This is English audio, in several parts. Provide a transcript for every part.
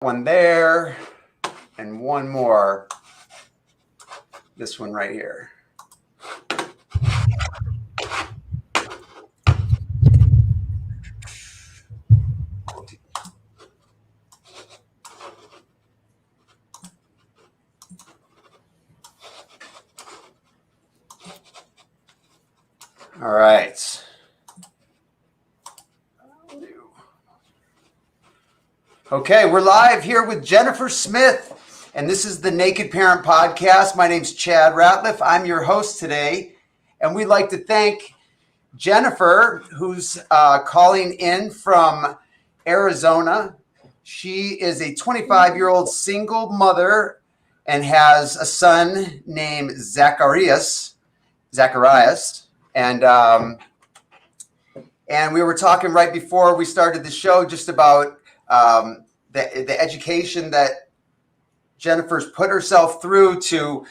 One there and one more. This one right here. All right. Okay, we're live here with Jennifer Smith, and this is the Naked Parent Podcast. My name's Chad Ratliffe. I'm your host today, and we'd like to thank Jennifer, who's calling in from Arizona. She is a 25-year-old single mother and has a son named Zacharias, and we were talking right before we started the show just about the education that Jennifer's put herself through to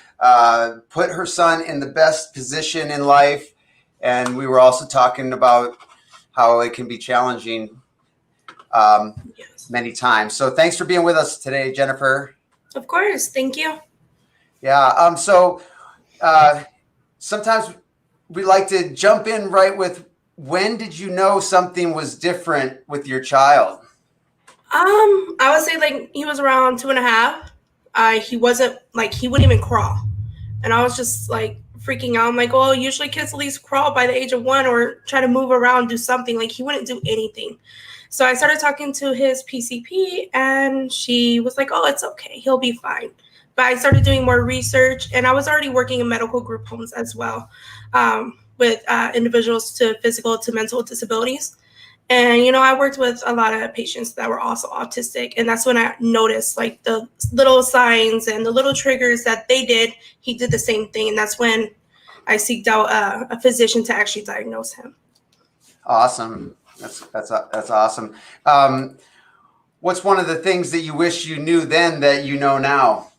put her son in the best position in life. And we were also talking about how it can be challenging many times. So thanks for being with us today, Jennifer. Of course. Thank you. Yeah. Sometimes we like to jump in right with, when did you know something was different with your child? I would say he was around 2.5. He wasn't he wouldn't even crawl. And I was just freaking out. I'm like, well, usually kids at least crawl by the age of 1 or try to move around, do something. He wouldn't do anything. So I started talking to his PCP and she was like, oh, it's okay. He'll be fine. But I started doing more research and I was already working in medical group homes as well with individuals to physical to mental disabilities. And, I worked with a lot of patients that were also autistic. And that's when I noticed the little signs and the little triggers that they did. He did the same thing. And that's when I seeked out a physician to actually diagnose him. Awesome. That's awesome. What's one of the things that you wish you knew then that you know now?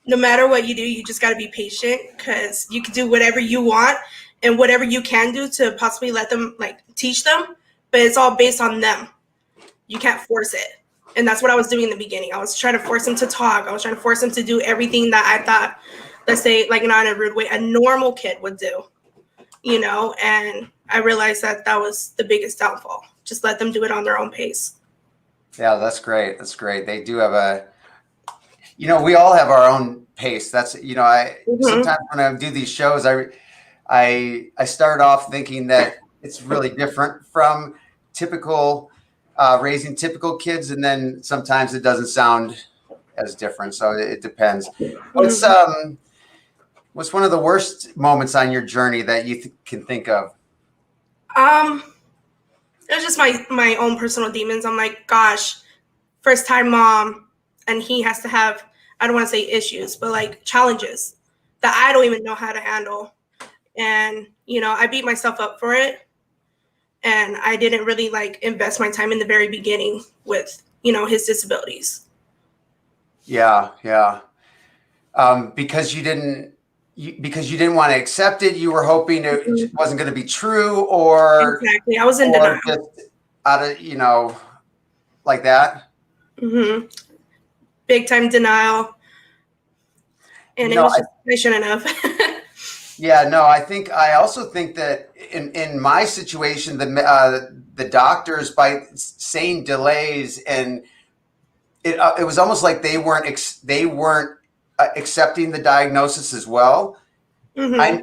No matter what you do, you just got to be patient because you can do whatever you want. And whatever you can do to possibly let them teach them, but it's all based on them. You can't force it. And that's what I was doing in the beginning. I was trying to force them to talk. I was trying to force them to do everything that I thought, let's say, not in a rude way, a normal kid would do, and I realized that was the biggest downfall. Just let them do it on their own pace. Yeah, that's great. That's great. They do have we all have our own pace. That's, sometimes when I do these shows, I start off thinking that it's really different from typical raising typical kids, and then sometimes it doesn't sound as different. So it depends. What's one of the worst moments on your journey that you can think of? It was just my own personal demons. I'm like, gosh, first time mom, and he has to have, I don't want to say issues, but challenges that I don't even know how to handle. And, I beat myself up for it. And I didn't really invest my time in the very beginning with, his disabilities. Yeah. Yeah. Because you didn't want to accept it. You were hoping it wasn't going to be true, or exactly. I was in denial. Just out of, like that. Mm-hmm. Big time denial. And it was I shouldn't have. Yeah, no, I also think that in my situation, the doctors, by saying delays, and it was almost like they weren't accepting the diagnosis as well. Mm-hmm.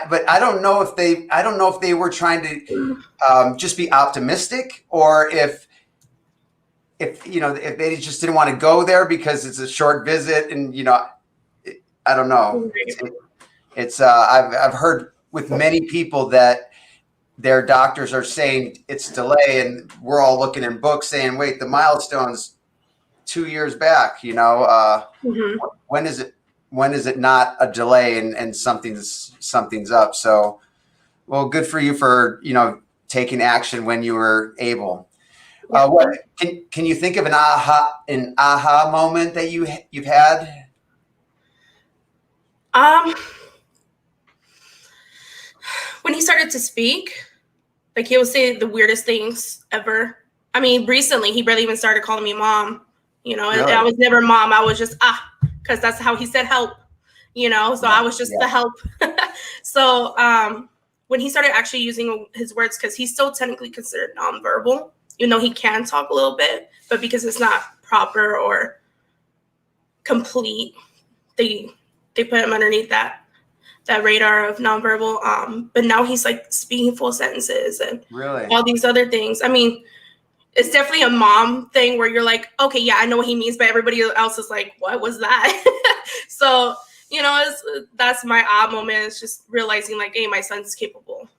But I don't know if they were trying to just be optimistic, or if they just didn't want to go there because it's a short visit, and I don't know. It's I've heard with many people that their doctors are saying it's delay, and we're all looking in books saying, wait, the milestone's 2 years back. Mm-hmm. When is it not a delay and something's up? So, well, good for you for taking action when you were able. What can you think of an aha moment that you've had? When he started to speak, he would say the weirdest things ever. I mean, recently he barely even started calling me mom. Really? I was never mom. I was just because that's how he said help. So I was just Yeah. the help. So when he started actually using his words, because he's still technically considered nonverbal, even though he can talk a little bit, but because it's not proper or complete, they put him underneath that radar of nonverbal. But now he's like speaking full sentences and Really? all these other things. I mean, it's definitely a mom thing where you're like, okay, yeah, I know what he means, but everybody else is like, what was that? So, that's my aha moment. It's just realizing like, hey, my son's capable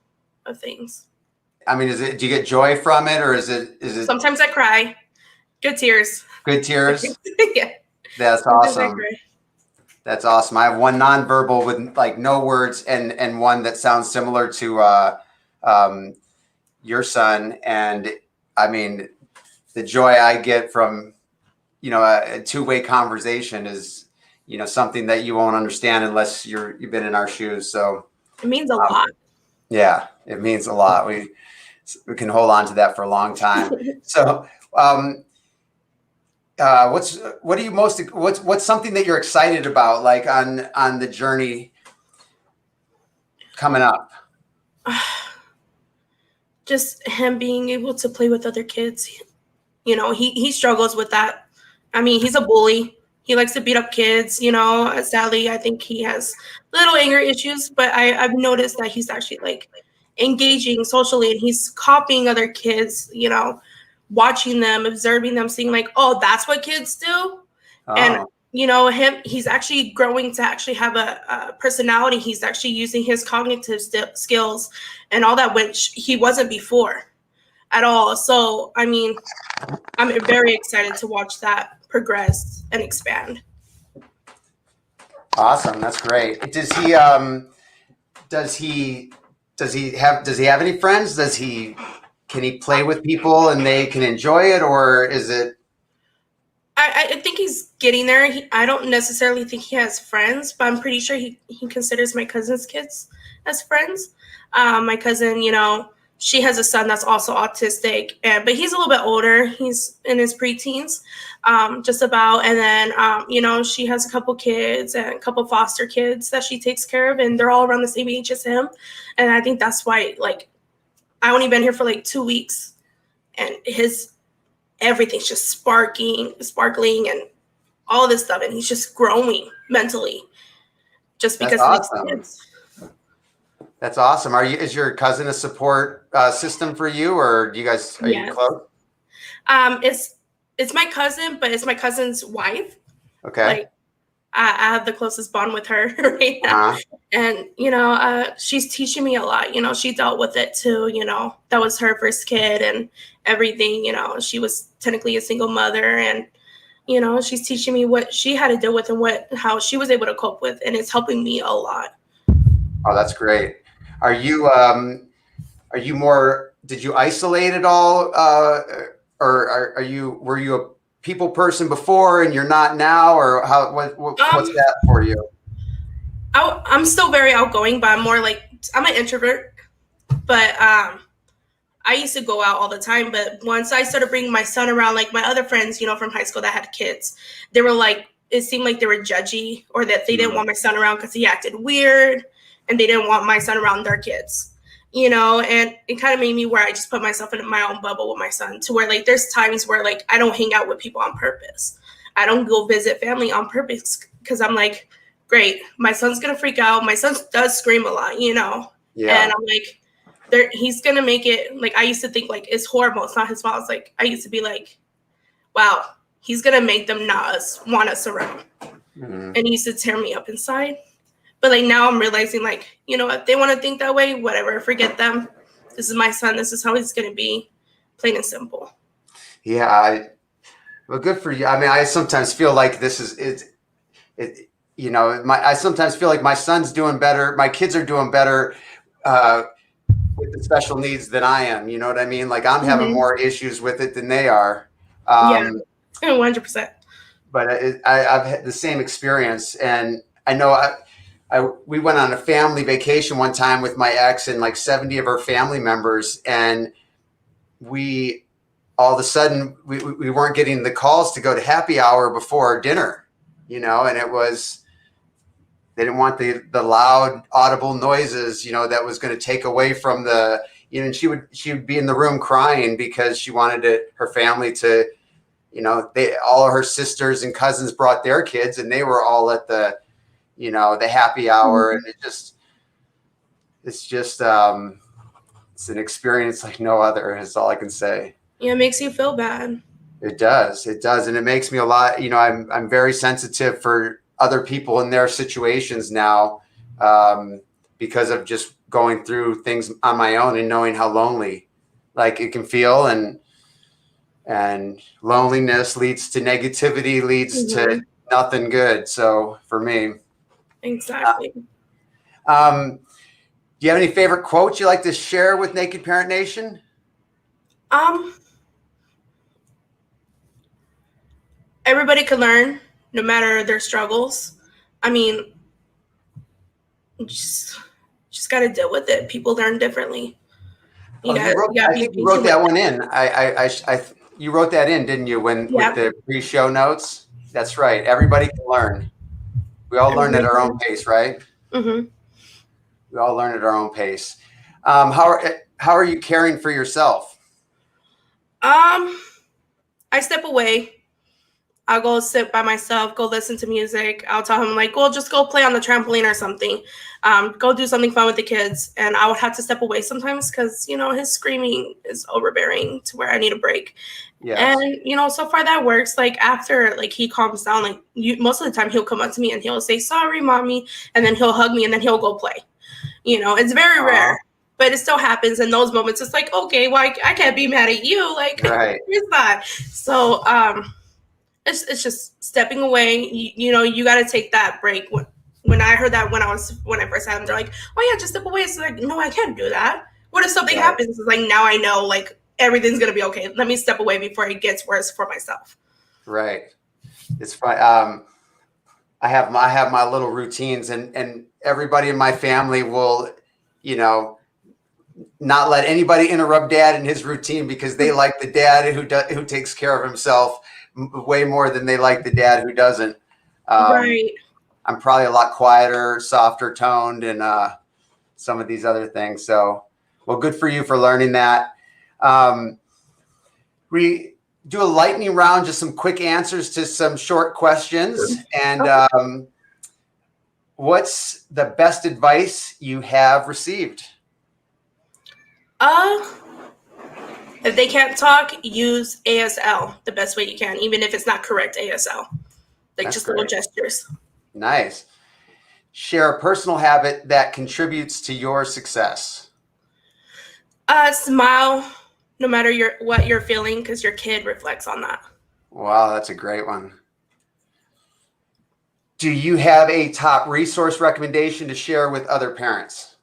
of things. I mean, do you get joy from it, or is it Sometimes I cry. Good tears. good tears? Yeah. That's Sometimes I awesome. cry. That's awesome. I have one nonverbal with like no words, and one that sounds similar to your son. And I mean, the joy I get from a two-way conversation is something that you won't understand unless you've been in our shoes. So It means a lot. yeah, it means a lot. We can hold on to that for a long time. So what's something that you're excited about, like on the journey coming up? Just him being able to play with other kids. He struggles with that. I mean, he's a bully. He likes to beat up kids. Sadly, I think he has little anger issues, but I've noticed that he's actually like engaging socially, and he's copying other kids, watching them, observing them, seeing like, oh, that's what kids do. And he's actually growing to actually have a personality. He's actually using his cognitive skills and all that, which he wasn't before at all. So, I mean, I'm very excited to watch that progress and expand. Awesome. That's great. Does he have any friends? Can he play with people and they can enjoy it, or is it? I think he's getting there. I don't necessarily think he has friends, but I'm pretty sure he considers my cousin's kids as friends. My cousin, she has a son that's also autistic, but he's a little bit older. He's in his preteens, just about. And then, she has a couple kids and a couple foster kids that she takes care of, and they're all around the same age as him. And I think that's why, like, I only been here for like 2 weeks, and everything's just sparkling, and all this stuff, and he's just growing mentally, just because of these kids. That's awesome. Is your cousin a support system for you, or do you guys are you close? It's my cousin, but it's my cousin's wife. Okay. Like, I have the closest bond with her right now. And, she's teaching me a lot. She dealt with it too. That was her first kid and everything. She was technically a single mother, and, she's teaching me what she had to deal with and how she was able to cope with. And it's helping me a lot. Oh, that's great. Are you more, did you isolate at all? Or were you a people person before and you're not now, or what's that for you? I'm still very outgoing, but I'm an introvert, but I used to go out all the time. But once I started bringing my son around, like my other friends, from high school that had kids, they were like, it seemed like they were judgy, or that they didn't want my son around because he acted weird, and they didn't want my son around their kids. And it kind of made me where I just put myself in my own bubble with my son, to where like there's times where like I don't hang out with people on purpose. I don't go visit family on purpose because I'm like, great, my son's gonna freak out. My son does scream a lot, Yeah. And I'm like, he's gonna make it. Like, I used to think like it's horrible, it's not his fault. It's like I used to be like, wow, he's gonna make them not want us around. And he used to tear me up inside. But like now I'm realizing, like, if they want to think that way, whatever, forget them. This is my son. This is how he's going to be, plain and simple. Yeah. Well, good for you. I mean, I sometimes feel like this is it. I sometimes feel like my son's doing better. My kids are doing better with the special needs than I am. You know what I mean? Like I'm having more issues with it than they are. Yeah, 100%. But I've had the same experience, and I know we went on a family vacation one time with my ex and like 70 of our family members, and we all of a sudden we weren't getting the calls to go to happy hour before dinner, and it was, they didn't want the loud audible noises, that was going to take away from the, and she would be in the room crying because she wanted her family to, all of her sisters and cousins brought their kids and they were all at the, the happy hour. And it's an experience like no other, is all I can say. Yeah, it makes you feel bad. It does. And it makes me a lot, I'm very sensitive for other people in their situations now, because of just going through things on my own and knowing how lonely like it can feel, and loneliness leads to negativity, leads to nothing good. So for me, exactly. Do you have any favorite quotes you like to share with Naked Parent Nation? Everybody can learn, no matter their struggles. I mean, just got to deal with it. People learn differently. I think you wrote that one in. You wrote that in, didn't you? With the pre-show notes. That's right. Everybody can learn. We all learn at our own pace, right? Mm-hmm. We all learn at our own pace. How are you caring for yourself? I step away. I'll go sit by myself, go listen to music. I'll tell him like, well, just go play on the trampoline or something. Go do something fun with the kids. And I would have to step away sometimes because, his screaming is overbearing to where I need a break. Yes. And, so far that works. Like after like he calms down, like most of the time he'll come up to me and he'll say, sorry, mommy. And then he'll hug me and then he'll go play. It's very rare. But it still happens in those moments. It's like, okay, well, I can't be mad at you. Like, right. It's not. So, it's just stepping away. You got to take that break. When I heard that when I first had them, they're like, oh yeah, just step away. It's like, no, I can't do that. What if something happens? It's like, now I know like everything's going to be okay. Let me step away before it gets worse for myself. Right. It's fine. I have my little routines, and everybody in my family will, not let anybody interrupt dad in his routine because they like the dad who takes care of himself way more than they like the dad who doesn't. Right. I'm probably a lot quieter, softer toned, and some of these other things. So, well, good for you for learning that. We do a lightning round, just some quick answers to some short questions. And what's the best advice you have received? If they can't talk, use ASL the best way you can, even if it's not correct ASL. Like That's just great. Little gestures. Nice. Share a personal habit that contributes to your success. Smile, no matter what you're feeling, because your kid reflects on that. Wow, that's a great one. Do you have a top resource recommendation to share with other parents?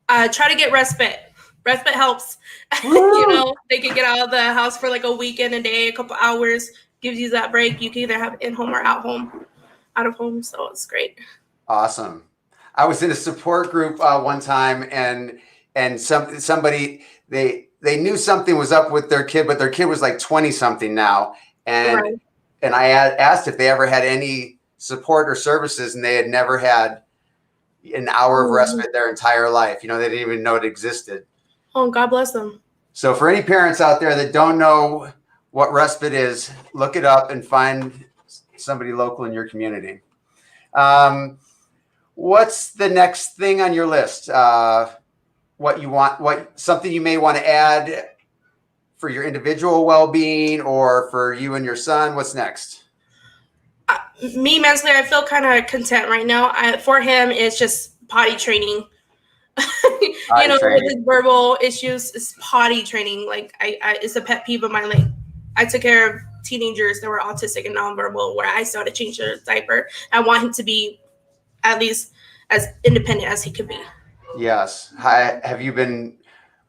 Try to get respite. Respite helps. They can get out of the house for like a weekend, a day, a couple hours, gives you that break. You can either have in-home or out of home. So it's great. Awesome. I was in a support group one time, and somebody, they knew something was up with their kid, but their kid was like 20 something now. And I asked if they ever had any support or services, and they had never had an hour of respite their entire life. They didn't even know it existed. Oh, God bless them. So for any parents out there that don't know what respite is, look it up and find somebody local in your community. What's the next thing on your list? Something you may want to add for your individual well-being or for you and your son? What's next? Me mentally, I feel kind of content right now. For him, it's just potty training. With his verbal issues, it's potty training. Like it's a pet peeve of mine. Like I took care of teenagers that were autistic and nonverbal, where I started to change their diaper. I want him to be at least as independent as he could be. Yes. Have you been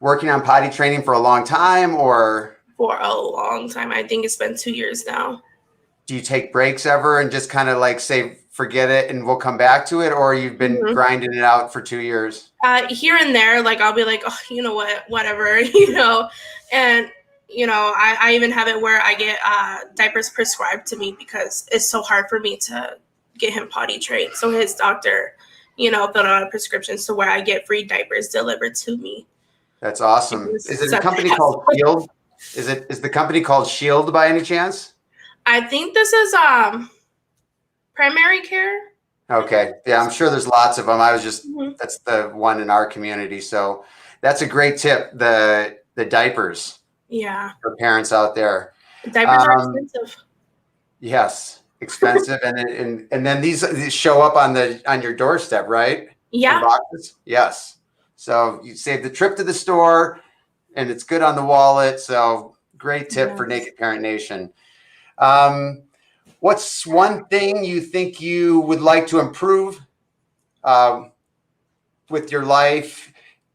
working on potty training for a long time, or? For a long time. I think it's been 2 years now. Do you take breaks ever and just kind of like say, forget it and we'll come back to it? Or you've been grinding it out for 2 years? Here and there, like I'll be like, oh, you know what, whatever, and I even have it where I get diapers prescribed to me because it's so hard for me to get him potty trained. So his doctor, filled out a prescription so where I get free diapers delivered to me. That's awesome. Is it a company called Shield? Is the company called Shield by any chance? I think this is primary care. Okay. Yeah, I'm sure there's lots of them. That's the one in our community. So that's a great tip. The diapers. Yeah. For parents out there. Diapers are expensive. Yes, expensive. and then these show up on your doorstep, right? Yeah. In boxes? Yes. So you save the trip to the store and it's good on the wallet. So great tip for Naked Parent Nation. What's one thing you think you would like to improve with your life?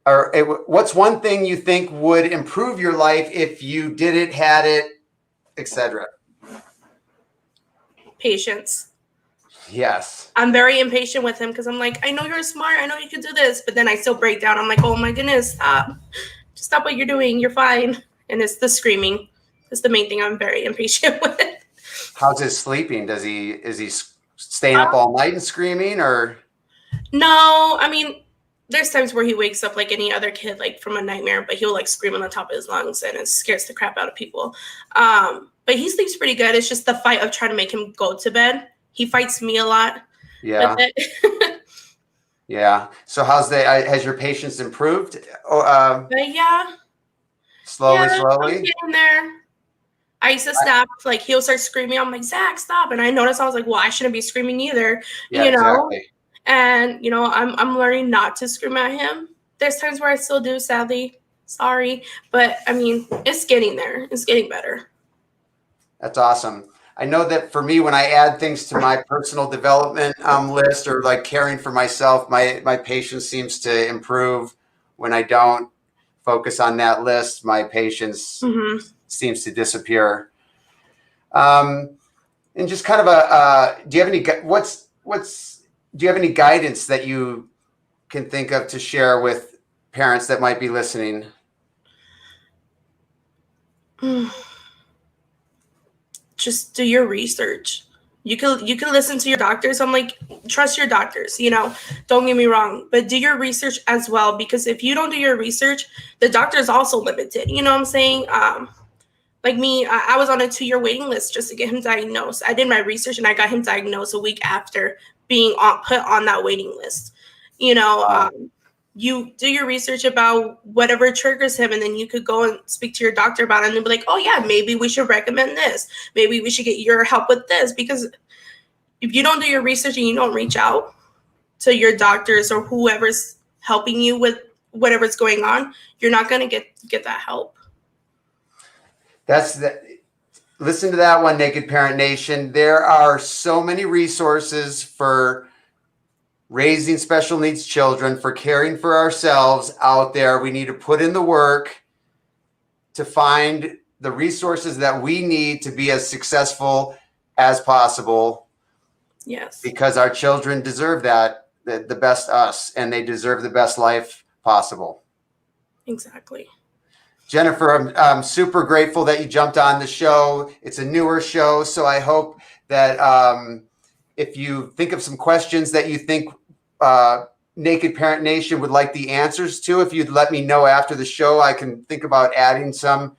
Or what's one thing you think would improve your life if you did it, had it, etc.? Patience. Yes. I'm very impatient with him because I'm like, I know you're smart. I know you can do this. But then I still break down. I'm like, oh my goodness, stop. Just stop what you're doing. You're fine. And it's the screaming. That's the main thing I'm very impatient with. How's his sleeping? Is he staying up all night and screaming, or? No, I mean, there's times where he wakes up like any other kid, like from a nightmare, but he'll like scream on the top of his lungs and it scares the crap out of people. But he sleeps pretty good. It's just the fight of trying to make him go to bed. He fights me a lot. Yeah. Yeah. So has your patience improved? But yeah. Slowly. I'm getting there. I used to snap, like he'll start screaming. I'm like, Zach, stop. And I noticed I was like, well, I shouldn't be screaming either. Yeah, exactly. And I'm learning not to scream at him. There's times where I still do, sadly. Sorry. But I mean, it's getting there. It's getting better. That's awesome. I know that for me, when I add things to my personal development list or like caring for myself, my patience seems to improve. When I don't focus on that list, my patience seems to disappear. And just kind of do you have any do you have any guidance that you can think of to share with parents that might be listening? Just do your research. You can listen to your doctors. I'm like, trust your doctors, don't get me wrong, but do your research as well, because if you don't do your research, the doctor is also limited. You know what I'm saying? Like me, I was on a 2-year waiting list just to get him diagnosed. I did my research and I got him diagnosed a week after being put on that waiting list. You do your research about whatever triggers him, and then you could go and speak to your doctor about it and be like, oh yeah, maybe we should recommend this. Maybe we should get your help with this. Because if you don't do your research and you don't reach out to your doctors or whoever's helping you with whatever's going on, you're not going to get that help. Listen to that one, Naked Parent Nation. There are so many resources for raising special needs children, for caring for ourselves out there. We need to put in the work to find the resources that we need to be as successful as possible. Yes. Because our children deserve that, the best us, and they deserve the best life possible. Exactly. Jennifer, I'm super grateful that you jumped on the show. It's a newer show, so I hope that if you think of some questions that you think Naked Parent Nation would like the answers to, if you'd let me know after the show, I can think about adding some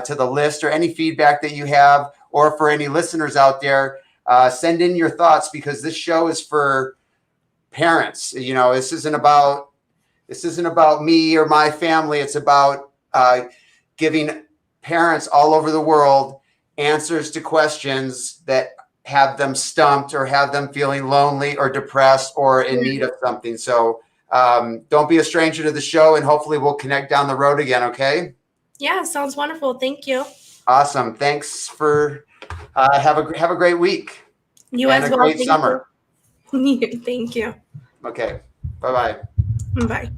to the list, or any feedback that you have, or for any listeners out there, send in your thoughts, because this show is for parents. This isn't about me or my family. It's about giving parents all over the world answers to questions that have them stumped, or have them feeling lonely or depressed or in need of something. So don't be a stranger to the show, and hopefully we'll connect down the road again. Okay. Yeah. Sounds wonderful. Thank you. Awesome. Thanks for have a great week. You and as a well. great summer. Thank you. Okay. Bye-bye. Bye.